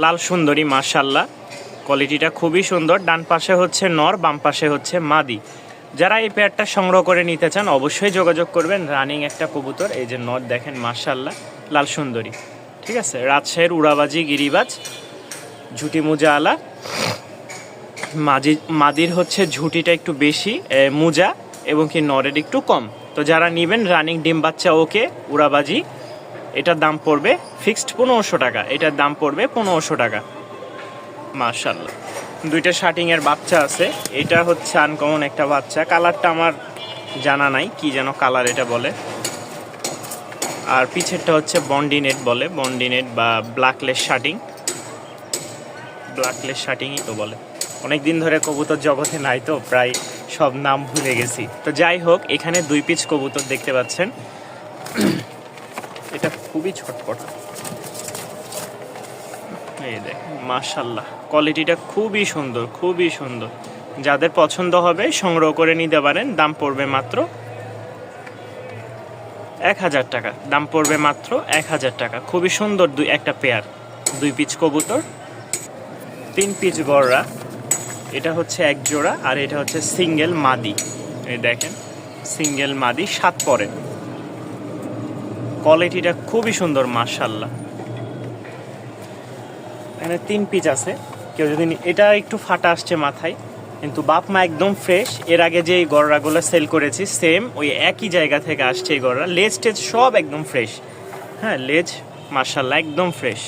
লাল সুন্দরী মাশাআল্লাহ, কোয়ালিটিটা খুবই সুন্দর। ডান পাশে হচ্ছে নর, বাম পাশে হচ্ছে মাদি। যারা এই পেয়ারটা সংগ্রহ করে নিতে চান অবশ্যই যোগাযোগ করবেন। রানিং একটা কবুতর, এই যে নর দেখেন মাশাআল্লাহ, লাল সুন্দরী। ঠিক আছে, রাজশাহীর উড়াবাজি গিরিবাজ, ঝুটি মুজা আলা। মাদির হচ্ছে ঝুটিটা একটু বেশি, মুজা এবং কি নরের একটু কম। তো যারা নেবেন রানিং ডিম বাচ্চা ওকে উড়াবাজি, এটার দাম পড়বে ফিক্সড 1500 টাকা। এটার দাম পড়বে 1500 টাকা। মাশাআল্লাহ, দুইটা শার্টিংয়ের বাচ্চা আছে। এটা হচ্ছে আনকমন একটা বাচ্চা, কালারটা আমার জানা নাই, কি যেন কালার এটা বলে। আর পিছেরটা হচ্ছে বন্ডিনেট বলে, বন্ডিনেট বা ব্ল্যাকলেস শার্টিং, ব্ল্যাকলেস শার্টিংই তো বলে। অনেক দিন ধরে কবুতর জগতে নাই তো প্রায় সব নাম ভুলে গেছি। তো যাই হোক, এখানে 2 পিস কবুতর দেখতে পাচ্ছেন। এটা খুবই ছটপটা, এই দেখেন মাশাআল্লাহ, কোয়ালিটিটা খুবই সুন্দর, খুবই সুন্দর। যাদের পছন্দ হবে সংগ্রহ করে নিতে পারেন। দাম পড়বে মাত্র 1000 টাকা। দাম পড়বে মাত্র 1000 টাকা। খুবই সুন্দর একটা পেয়ার, 2 পিস কবুতর, 3 পিস গড়রা। এটা হচ্ছে এক জোড়া, আর এটা হচ্ছে সিঙ্গেল মাদি। এই দেখেন সিঙ্গেল মাদি, 7 পরে। কোয়ালিটিটা খুবই সুন্দর মাশাআল্লাহ। এখানে 3 পিস আছে। কেউ যদি এটা একটু ফাটা আসছে মাথায়, কিন্তু বাপ মা একদম ফ্রেশ। এর আগে যে এই গড়রাগুলো সেল করেছি সেম ওই একই জায়গা থেকে আসছে এই গড়রা। লেজ টেজ সব একদম ফ্রেশ। হ্যাঁ, লেজ মাশাআল্লাহ একদম ফ্রেশ।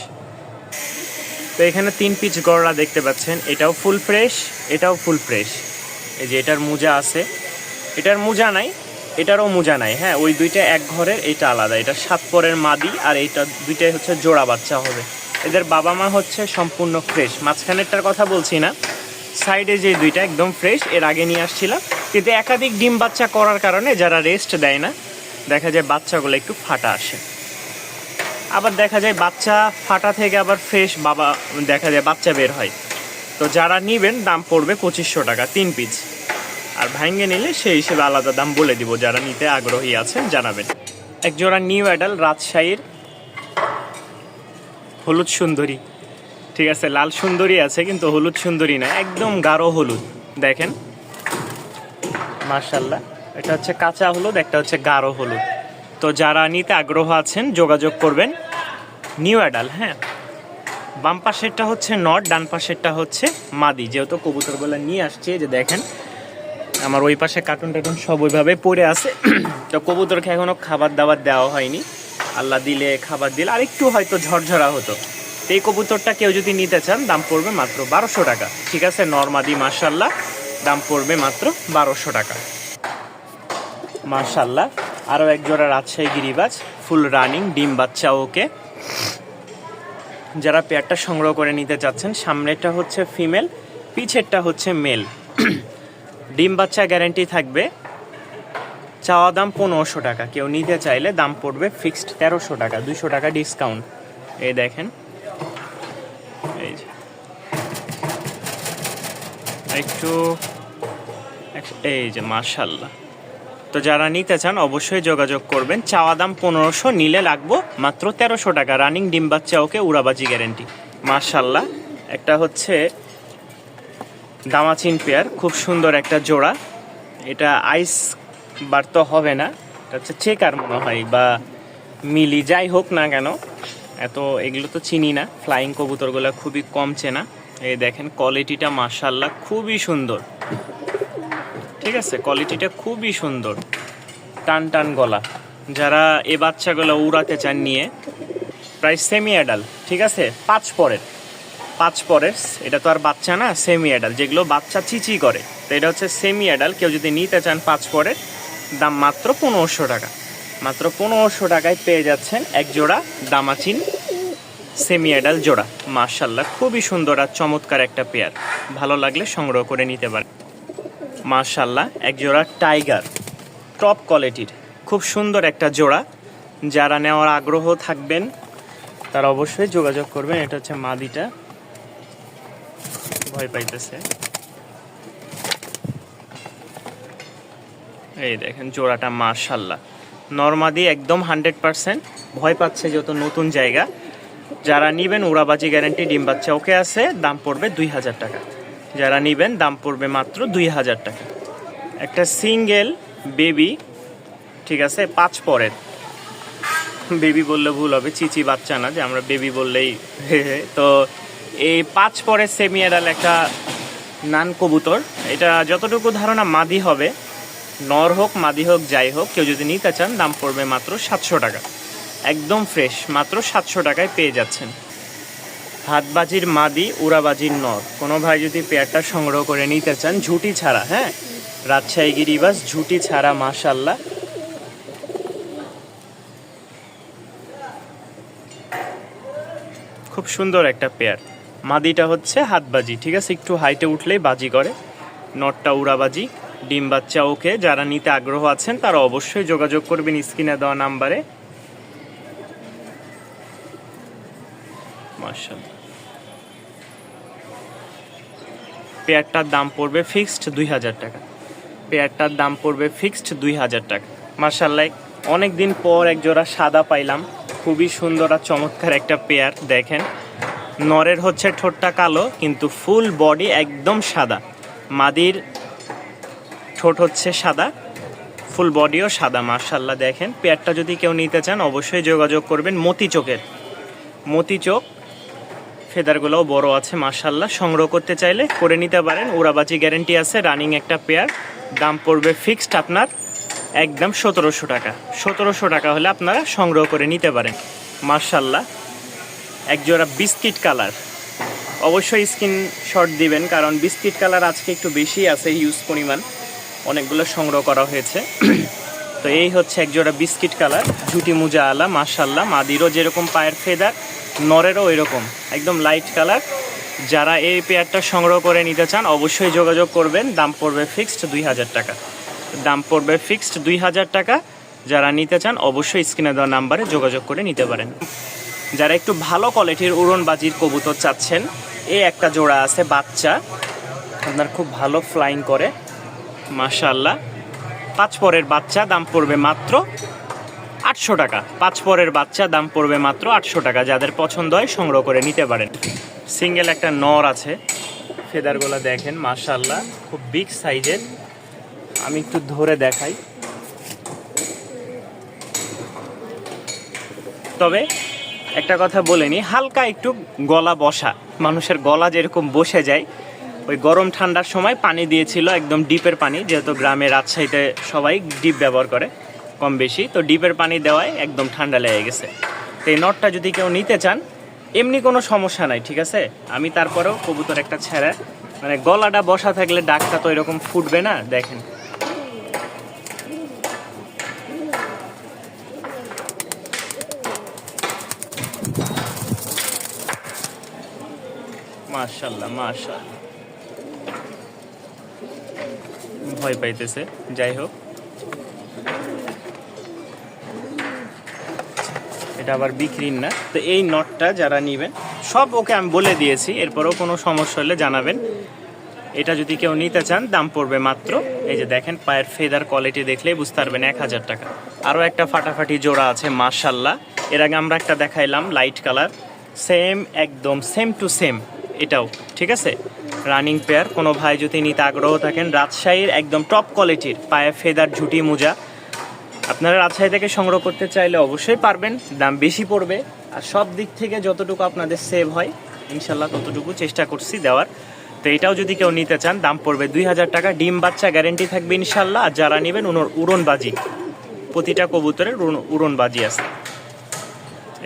তো এখানে 3 পিস গড়রা দেখতে পাচ্ছেন, এটাও ফুল ফ্রেশ, এটাও ফুল ফ্রেশ। এই যে এটার মোজা আছে, এটার মোজা নাই, এটারও মোজা নাই। হ্যাঁ, ওই দুইটা এক ঘরের, এটা আলাদা। এটা 7 পরের মাদি, আর এইটা দুইটাই হচ্ছে জোড়া বাচ্চা হবে। এদের বাবা মা হচ্ছে সম্পূর্ণ ফ্রেশ। মাঝখানেরটার কথা বলছি না, সাইডে যে দুইটা একদম ফ্রেশ, এর আগে নিয়ে আসছিলাম। কিন্তু একাধিক ডিম বাচ্চা করার কারণে যারা রেস্ট দেয় না, দেখা যায় বাচ্চাগুলো একটু ফাটা আসে। আবার দেখা যায় বাচ্চা ফাটা থেকে আবার ফ্রেশ বাবা দেখা যায় বাচ্চা বের হয়। তো যারা নেবেন দাম পড়বে 2500 টাকা 3 পিস। আর ভাঙ্গে নিলে সেই হিসেবে আলাদা দাম বলে দিব। যারা নিতে আগ্রহী আছেন জানাবেন। এক জোড়া নিউ অ্যাডাল রাজশাহীর হলুদ সুন্দরী। ঠিক আছে, লাল সুন্দরী আছে কিন্তু হলুদ সুন্দরী না, একদম গাঢ় হলুদ। দেখেন মাশাআল্লাহ, এটা হচ্ছে কাঁচা হলুদ, একটা হচ্ছে গাঢ় হলুদ। তো যারা নিতে আগ্রহ আছেন যোগাযোগ করবেন। New adult. হ্যাঁ, বাম পাশেরটা হচ্ছে নট, ডান পাশেরটা হচ্ছে মাদি। যেহেতু কবুতরগুলো নিয়ে আসছে, যে দেখেন আমার ওই পাশে কার্টুন টার্টুন সব ওইভাবে পড়ে আছে। তো কবুতরকে এখনও খাবার দাবার দেওয়া হয়নি। আল্লাহ দিলে খাবার দিলে আরেকটু হয়তো ঝরঝরা হতো। তো এই কবুতরটা কেউ যদি নিতে চান দাম পড়বে মাত্র 1200 টাকা। ঠিক আছে, নরমাদি মাশাআল্লাহ, দাম পড়বে মাত্র 1200 টাকা। মাশাআল্লাহ, আরও এক জোড়া রাজশাহী গিরিবাজ, ফুল রানিং ডিম বাচ্চা ওকে। যারা পেয়ারটা সংগ্রহ করে নিতে চাচ্ছেন, সামনেরটা হচ্ছে ফিমেল, পিছেরটা হচ্ছে মেল। ডিম বাচ্চা গ্যারান্টি থাকবে। চাওয়া দাম 1500 টাকা। কেউ নিতে চাইলে দাম পড়বে ফিক্সড 1300 টাকা, 200 টাকা ডিসকাউন্ট। এই দেখেন, এই যে একটু, এই যে মাশাআল্লাহ। তো যারা নিতে চান অবশ্যই যোগাযোগ করবেন। চাওয়া দাম 1500, নিলে লাগবো মাত্র 1300 টাকা। রানিং ডিম বাচ্চা ওকে উড়াবাজি গ্যারান্টি। মাশাআল্লাহ, একটা হচ্ছে দামাচিন পেয়ার, খুব সুন্দর একটা জোড়া। এটা আইস বার তো হবে না, এটা হচ্ছে চেকার মনে হয় বা মিলি, যাই হোক না কেন, এত এগুলো তো চিনি না। ফ্লাইং কবুতরগুলো খুবই কম চেনা। এই দেখেন কোয়ালিটিটা মাশাআল্লাহ খুবই সুন্দর। ঠিক আছে, কোয়ালিটিটা খুবই সুন্দর, টান টান গলা। যারা এ বাচ্চাগুলো উড়াতে চান নিয়ে, প্রায় সেমি অ্যাডাল। ঠিক আছে, 5 পরের, 5 পরের। এটা তো আর বাচ্চা না, সেমি অ্যাডাল, যেগুলো বাচ্চা চিচি করে। তো এটা হচ্ছে সেমি অ্যাডাল। কেউ যদি নিতে চান 5 পরের, দাম মাত্র 1500 টাকা। মাত্র 1500 টাকায় পেয়ে যাচ্ছেন এক জোড়া দামাচিন সেমি অ্যাডাল জোড়া। মাশাআল্লাহ, খুবই সুন্দর আর চমৎকার একটা পেয়ার। ভালো লাগলে সংগ্রহ করে নিতে পারেন। মাশাআল্লাহ, এক জোড়া টাইগার, টপ কোয়ালিটির, খুব সুন্দর একটা জোড়া। যারা নেওয়ার আগ্রহ থাকবেন তারা অবশ্যই যোগাযোগ করবেন। এটা হচ্ছে মাদিটা, ভয় পাইতেছে। এই দেখেন জোড়াটা মাশাআল্লাহ, নরমাদি একদম 100%। ভয় পাচ্ছে যেহেতু নতুন জায়গা। যারা নিবেন উড়াবাজি গ্যারেন্টি, ডিম বাচ্চা ওকে আছে, দাম পড়বে 2000 টাকা। যারা নিবেন দাম পড়বে মাত্র 2000 টাকা। একটা সিঙ্গেল বেবি, ঠিক আছে, 5 পরের, বেবি বললে ভুল হবে, চিচি বাচ্চা না যে আমরা বেবি বললেই তো এই 5 পরের সেমি অ্যাডাল একটা নান কবুতর। এটা যতটুকু ধারণা মাদি হবে, নর হোক মাদি হোক যাই হোক, কেউ যদি নিতে চান দাম পড়বে মাত্র 700 টাকা। একদম ফ্রেশ, মাত্র 700 টাকায় পেয়ে যাচ্ছেন। হাতবাজির মাদি, উড়াবাজির নর, কোনো ভাই যদি পেয়ারটা সংগ্রহ করে নিতে চান ঝুটি ছাড়া, হ্যাঁ, রাজশাহী গিরিবাস ঝুটি ছাড়া, মাশাল্লাহ। খুব সুন্দর একটা পেয়ার। মাদিটা হচ্ছে হাতবাজি, ঠিক আছে, একটু হাইটে উঠলেই বাজি করে। নটটা উড়াবাজি, ডিম বাচ্চা ওকে। যারা নিতে আগ্রহ আছেন তারা অবশ্যই যোগাযোগ করবেন স্ক্রিনে দেওয়া নাম্বারে। মাশাআল্লাহ, পেয়ারটার দাম পড়বে ফিক্সড 2000 টাকা। পেয়ারটার দাম পড়বে ফিক্সড 2000 টাকা। মাশাআল্লাহ, অনেক দিন পর এক জোড়া সাদা পাইলাম, খুবই সুন্দর আর চমৎকার একটা পেয়ার। দেখেন, নরের হচ্ছে ঠোঁটটা কালো কিন্তু ফুল বডি একদম সাদা। মাদির ঠোঁট হচ্ছে সাদা, ফুল বডিও সাদা। মাশাআল্লাহ, দেখেন পেয়ারটা যদি কেউ নিতে চান অবশ্যই যোগাযোগ করবেন। মতি চোখের, মতি চোখ, ফেদারগুলোও বড় আছে মাশাআল্লাহ। সংগ্রহ করতে চাইলে করে নিতে পারেন, উড়াবাজি গ্যারেন্টি আছে, রানিং একটা পেয়ার। দাম পড়বে ফিক্সড আপনার একদম 1700 টাকা। 1700 টাকা হলে আপনারা সংগ্রহ করে নিতে পারেন। মাশাআল্লাহ, একজোড়া বিস্কিট কালার, অবশ্যই স্ক্রিনশট দিবেন কারণ বিস্কিট কালার আজকে একটু বেশি আছে, ইউজ পরিমাণ অনেকগুলো সংগ্রহ করা হয়েছে। তো এই হচ্ছে একজোড়া বিস্কিট কালার, ঝুটি মুজা আলা, মাশাআল্লাহ। মাদিরও যেরকম পায়ের ফেদার, নরেরও ওই রকম একদম লাইট কালার। যারা এই পেয়ারটা সংগ্রহ করে নিতে চান অবশ্যই যোগাযোগ করবেন। দাম পড়বে ফিক্সড 2000 টাকা। দাম পড়বে ফিক্সড 2000 টাকা। যারা নিতে চান অবশ্যই স্ক্রিনে দেওয়া নাম্বারে যোগাযোগ করে নিতে পারেন। যারা একটু ভালো কোয়ালিটির উড়নবাজির কবুতর চাচ্ছেন, এই একটা জোড়া আছে বাচ্চা, আপনার খুব ভালো ফ্লাইং করে মাশাআল্লাহ। 5 পরের বাচ্চা, দাম পড়বে মাত্র 800 টাকা। 5 পরের বাচ্চা, দাম পড়বে মাত্র 800 টাকা। যাদের পছন্দ হয় সংগ্রহ করে নিতে পারেন। সিঙ্গেল একটা নর আছে, ফেদারগুলো দেখেন মাশাআল্লাহ, খুব বিগ সাইজের। আমি একটু ধরে দেখাই। তবে একটা কথা বলে নি, হালকা একটু গলা বসা, মানুষের গলা যেরকম বসে যায়, ওই গরম ঠান্ডার সময় পানি দিয়েছিল, একদম ডিপের পানি, যেহেতু গ্রামে রাজশাহীতে সবাই ডিপ ব্যবহার করে কম বেশি, তো ডিপের পানি দেওয়ায় একদম ঠান্ডা লেগে গেছে। তো এই নটটা যদি কেউ নিতে চান এমনি কোনো সমস্যা নাই, ঠিক আছে। আমি তারপরেও কবুতর একটা ছেড়ে, মানে গলাটা বসা থাকলে ডাকটা তো এরকম ফুটবে না। দেখেন মাশাআল্লাহ, মাশাআল্লাহ, ভয় পাইতেছে। যাই হোক, এটা আবার বিক্রির না। তো এই নটটা যারা নেবেন সব ওকে আমি বলে দিয়েছি, এরপরেও কোনো সমস্যা হলে জানাবেন। এটা যদি কেউ নিতে চান দাম পড়বে মাত্র, এই যে দেখেন পায়ের ফেদার কোয়ালিটি দেখলেই বুঝতে পারবেন, 1000 টাকা। আরও একটা ফাটাফাটি জোড়া আছে মাশাআল্লাহ। এর আগে আমরা একটা দেখাইলাম লাইট কালার, সেম একদম সেম টু সেম এটাও, ঠিক আছে, রানিং পেয়ার। কোনো ভাই যদি নিতে আগ্রহ থাকেন, রাজশাহীর একদম টপ কোয়ালিটির পায়ে ফেদার ঝুটি মোজা, আপনারা রাজশাহী থেকে সংগ্রহ করতে চাইলে অবশ্যই পারবেন। দাম বেশি পড়বে, আর সব দিক থেকে যতটুকু আপনাদের সেভ হয় ইনশাল্লাহ ততটুকু চেষ্টা করছি দেওয়ার। তো এটাও যদি কেউ নিতে চান দাম পড়বে 2000 টাকা। ডিম বাচ্চা গ্যারেন্টি থাকবে ইনশাল্লাহ। আর যারা নেবেন উড়নবাজি, প্রতিটা কবুতরের উড়নবাজি আছে।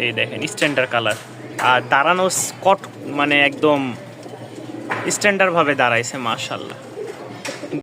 এই দেখেন স্ট্যান্ডার্ড কালার, আর দাঁড়ানো স্কট, মানে একদম স্ট্যান্ডার্ড ভাবে দাঁড়াইছে মাশাআল্লাহ।